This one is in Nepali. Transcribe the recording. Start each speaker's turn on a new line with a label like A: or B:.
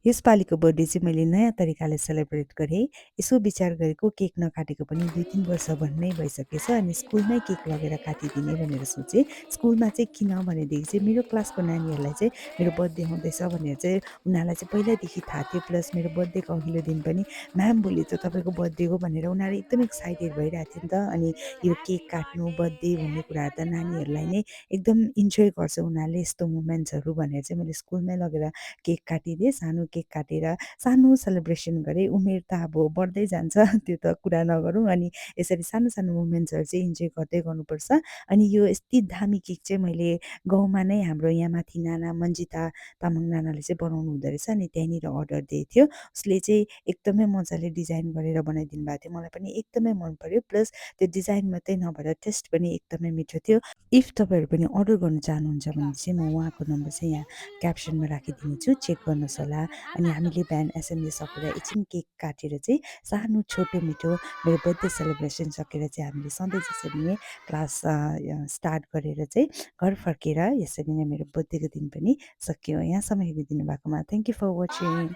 A: यसपालिको बर्थडे चाहिँ मैले नयाँ तरिकाले सेलिब्रेट गरेँ। यसो विचार गरेको केक नकाटेको पनि 2-3 वर्ष भन्नै भइसकेछ अनि स्कुलमै केक लगेर काटिदिने भनेर सोचेँ। स्कुलमा चाहिँ किन भनेदेखि चाहिँ मेरो क्लासको नानीहरूलाई चाहिँ मेरो बर्थडे आउँदैछ भनेर चाहिँ उनीहरूलाई चाहिँ पहिल्यैदेखि थाहा थियो। प्लस मेरो बर्थडेको अघिल्लो दिन पनि म्याम भोलि त तपाईँको बर्थडे हो भनेर उनीहरू एकदम एक्साइटेड भइरहेको थियो नि त। अनि यो केक काट्नु, बर्थडे भन्ने कुराहरू त नानीहरूलाई नै एकदम इन्जोय गर्छ उनीहरूले यस्तो मोमेन्ट्सहरू भनेर चाहिँ मैले स्कुलमै लगेर केक काटिदिएँ। सानो केक काटेर सानो सेलिब्रेसन गरेँ। उमेर त अब बढ्दै जान्छ त्यो त कुरा नगरौँ। अनि यसरी सानो सानो मोमेन्ट्सहरू चाहिँ इन्जोय गर्दै गर्नुपर्छ। अनि यो यति दामी केक चाहिँ मैले गाउँमा नै हाम्रो यहाँ माथि नाना मन्जिता तामाङ नानाले चाहिँ बनाउनु हुँदो रहेछ। अनि त्यहीँनिर अर्डर दिएको थियो। उसले चाहिँ एकदमै मजाले डिजाइन गरेर बनाइदिनु भएको थियो। मलाई पनि एकदमै मन पर्यो। प्लस त्यो डिजाइन मात्रै नभएर टेस्ट पनि एकदमै मिठो थियो। इफ तपाईँहरू पनि अर्डर गर्नु चाहनुहुन्छ भने चाहिँ म उहाँको नम्बर चाहिँ यहाँ क्याप्सनमा राखिदिनेछु, चेक गर्नुहोस् होला। अनि हामीले बिहान एसेम्ब्ली सकेर एकछिन केक काटेर चाहिँ सानो छोटो मिठो मेरो बर्थडे सेलिब्रेसन सकेर चाहिँ हामीले सधैँ जसरी नै क्लास स्टार्ट गरेर चाहिँ घर फर्केर यसरी नै मेरो बर्थडेको दिन पनि सकियो। यहाँसम्म हेरिदिनु भएकोमा थ्याङ्क यू फर वाचिङ।